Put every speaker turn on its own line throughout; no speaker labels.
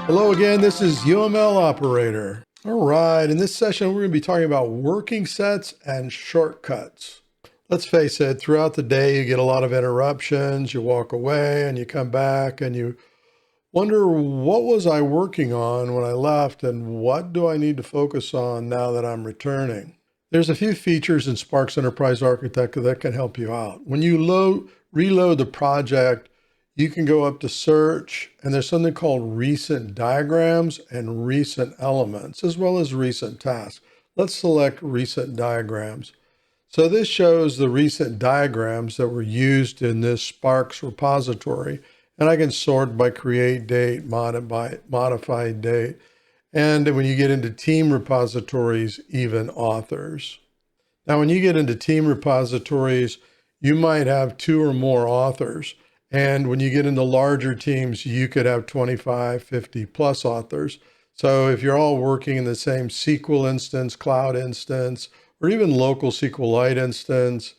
Hello again, this is UML Operator. All right, in this session, we're going to be talking about working sets and shortcuts. Let's face it, throughout the day, you get a lot of interruptions. You walk away and you come back and you wonder, what was I working on when I left and what do I need to focus on now that I'm returning? There's a few features in Sparx Enterprise Architect that can help you out. When you reload the project, you can go up to search, and there's something called recent diagrams and recent elements, as well as recent tasks. Let's select recent diagrams. So this shows the recent diagrams that were used in this Sparx repository, and I can sort by create date, modified date, and when you get into team repositories, even authors. Now, when you get into team repositories, you might have 2 or more authors. And when you get into larger teams, you could have 25, 50 plus authors. So if you're all working in the same SQL instance, cloud instance, or even local SQLite instance,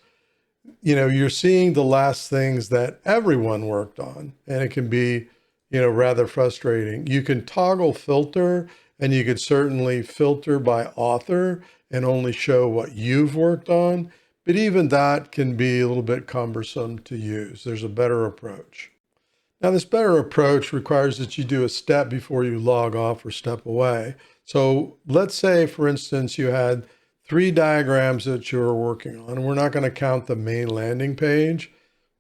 you're seeing the last things that everyone worked on. And it can be, rather frustrating. You can toggle filter, and you could certainly filter by author and only show what you've worked on. But even that can be a little bit cumbersome to use. There's a better approach. Now, this better approach requires that you do a step before you log off or step away. So let's say, for instance, you had 3 diagrams that you were working on. We're not going to count the main landing page,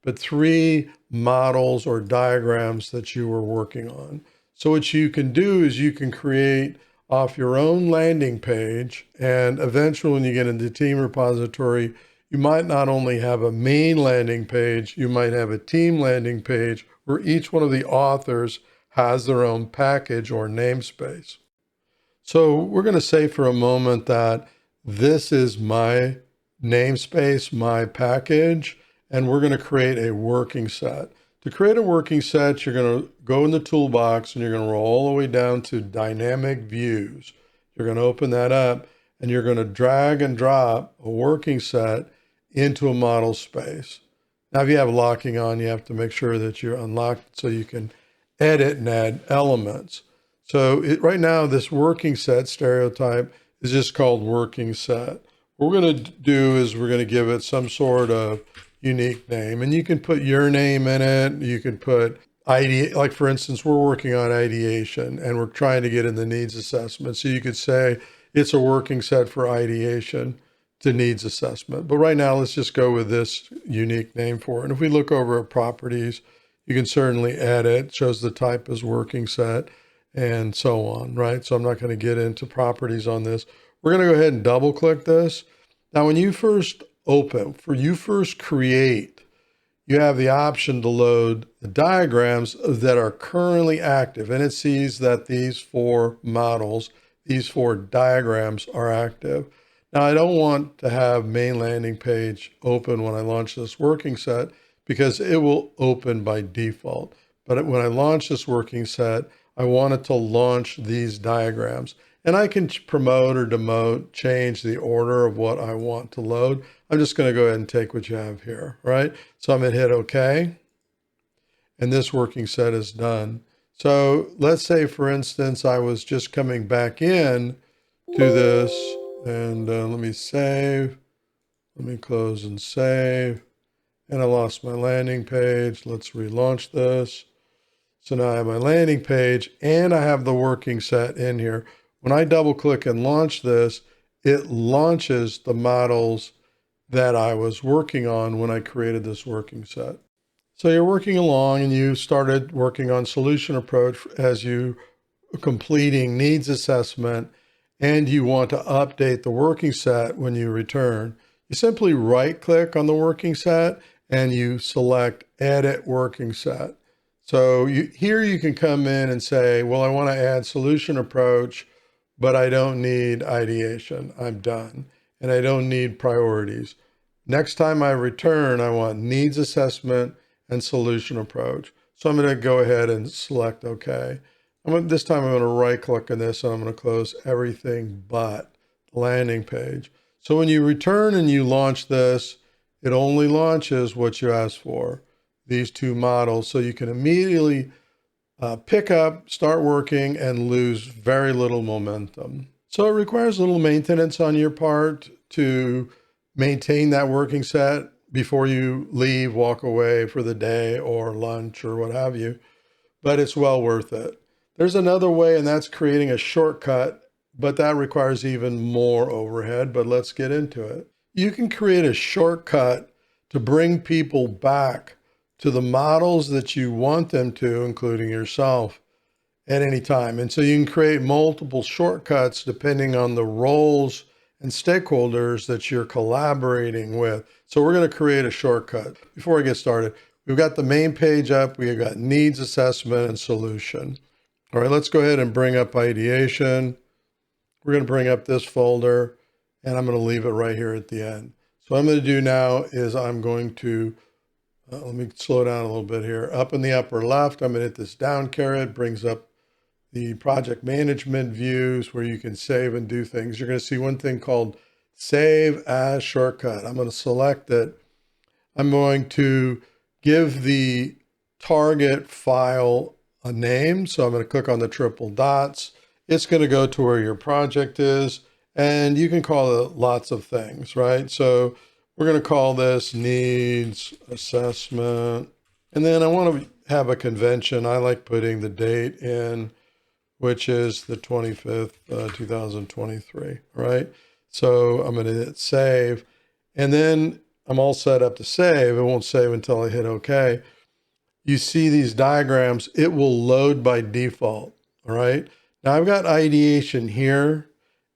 but 3 models or diagrams that you were working on. So what you can do is you can create off your own landing page, and eventually when you get into team repository, you might not only have a main landing page, you might have a team landing page where each one of the authors has their own package or namespace. So we're going to say for a moment that this is my namespace, my package, and we're going to create a working set. To create a working set, you're going to go in the toolbox and you're going to roll all the way down to dynamic views. You're going to open that up and you're going to drag and drop a working set into a model space. Now, if you have locking on, you have to make sure that you're unlocked so you can edit and add elements. So right now, this working set stereotype is just called working set. What we're going to do is we're going to give it some sort of unique name, and you can put your name in it. You can put like for instance, we're working on ideation and we're trying to get in the needs assessment. So you could say it's a working set for ideation to needs assessment. But right now, let's just go with this unique name for it. And if we look over at properties, you can certainly edit, shows the type as working set and so on, right? So I'm not going to get into properties on this. We're going to go ahead and double click this. Now, when you first create, you have the option to load the diagrams that are currently active. And it sees that these 4 models, these 4 diagrams are active. Now, I don't want to have main landing page open when I launch this working set because it will open by default. But when I launch this working set, I want it to launch these diagrams. And I can promote or demote, change the order of what I want to load. I'm just going to go ahead and take what you have here, right? So I'm going to hit OK. And this working set is done. So let's say, for instance, I was just coming back in to this. And let me save. Let me close and save. And I lost my landing page. Let's relaunch this. So now I have my landing page and I have the working set in here. When I double click and launch this, it launches the models that I was working on when I created this working set. So you're working along and you started working on solution approach as you completing needs assessment, and you want to update the working set when you return. You simply right click on the working set and you select edit working set. So here you can come in and say, well, I want to add solution approach, but I don't need ideation. I'm done. And I don't need priorities. Next time I return, I want needs assessment and solution approach. So I'm going to go ahead and select OK. This time I'm going to right click on this and I'm going to close everything but the landing page. So when you return and you launch this, it only launches what you asked for. these two models so you can immediately pick up, start working, and lose very little momentum. So it requires little maintenance on your part to maintain that working set before you leave, walk away for the day or lunch or what have you, but it's well worth it. There's another way, and that's creating a shortcut, but that requires even more overhead, but let's get into it. You can create a shortcut to bring people back to the models that you want them to, including yourself, at any time. And so you can create multiple shortcuts depending on the roles and stakeholders that you're collaborating with. So we're going to create a shortcut. Before I get started, we've got the main page up. We've got needs assessment and solution. All right, let's go ahead and bring up ideation. We're going to bring up this folder, and I'm going to leave it right here at the end. So what I'm going to do now is I'm going to, let me slow down a little bit here. Up in the upper left, I'm going to hit this down caret, brings up the project management views where you can save and do things. You're going to see one thing called Save as Shortcut. I'm going to select it. I'm going to give the target file a name. So I'm going to click on the triple dots. It's going to go to where your project is, and you can call it lots of things, right? So we're going to call this needs assessment. And then I want to have a convention. I like putting the date in, which is the 25th, 2023, right? So I'm going to hit save, and then I'm all set up to save. It won't save until I hit OK. You see these diagrams, it will load by default, all right? Now I've got ideation here,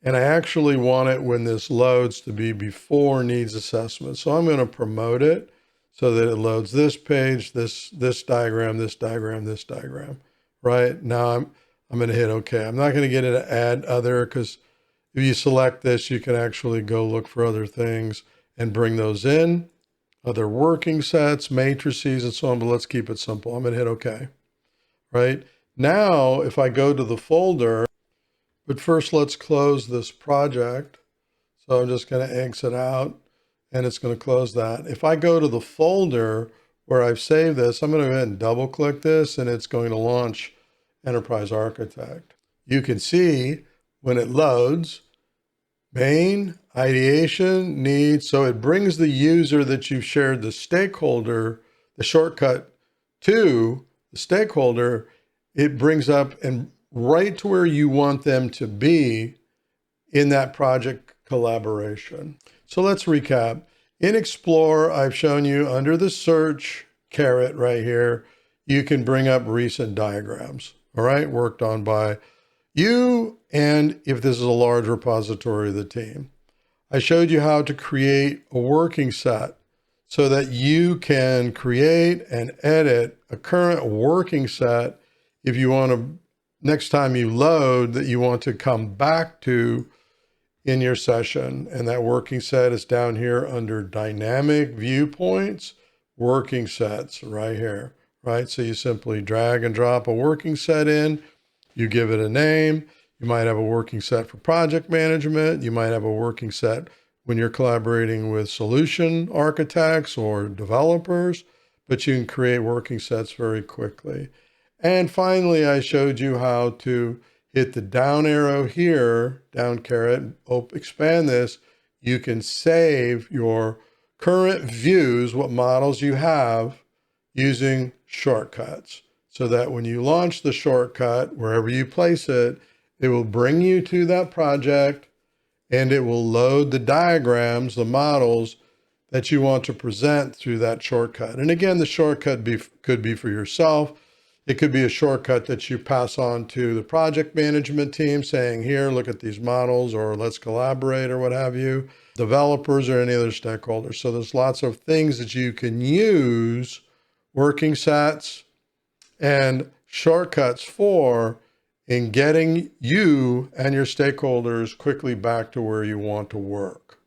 and I actually want it when this loads to be before needs assessment. So I'm going to promote it so that it loads this page, this diagram, this diagram, this diagram, right? Now I'm going to hit OK. I'm not going to get into add other, because if you select this, you can actually go look for other things and bring those in, other working sets, matrices, and so on, but let's keep it simple. I'm going to hit OK, right? Now, if I go to the folder, but first let's close this project. So I'm just going to exit out, and it's going to close that. If I go to the folder where I've saved this, I'm going to go ahead and double click this, and it's going to launch Enterprise Architect. You can see when it loads, main, ideation, needs. So it brings the user that you've shared the stakeholder, the shortcut to the stakeholder. It brings up and right to where you want them to be in that project collaboration. So let's recap. In Explore, I've shown you under the search caret right here, you can bring up recent diagrams, all right, worked on by you, and if this is a large repository of the team. I showed you how to create a working set so that you can create and edit a current working set if you want to, next time you load, that you want to come back to in your session. And that working set is down here under dynamic viewpoints, working sets right here, right? So you simply drag and drop a working set in, you give it a name. You might have a working set for project management. You might have a working set when you're collaborating with solution architects or developers, but you can create working sets very quickly. And finally, I showed you how to hit the down arrow here, down caret, expand this. You can save your current views, what models you have, using shortcuts, so that when you launch the shortcut, wherever you place it, it will bring you to that project, and it will load the diagrams, the models that you want to present through that shortcut. And again, the shortcut could be for yourself. It could be a shortcut that you pass on to the project management team saying, here, look at these models, or let's collaborate, or what have you, developers or any other stakeholders. So there's lots of things that you can use working sets and shortcuts for in getting you and your stakeholders quickly back to where you want to work.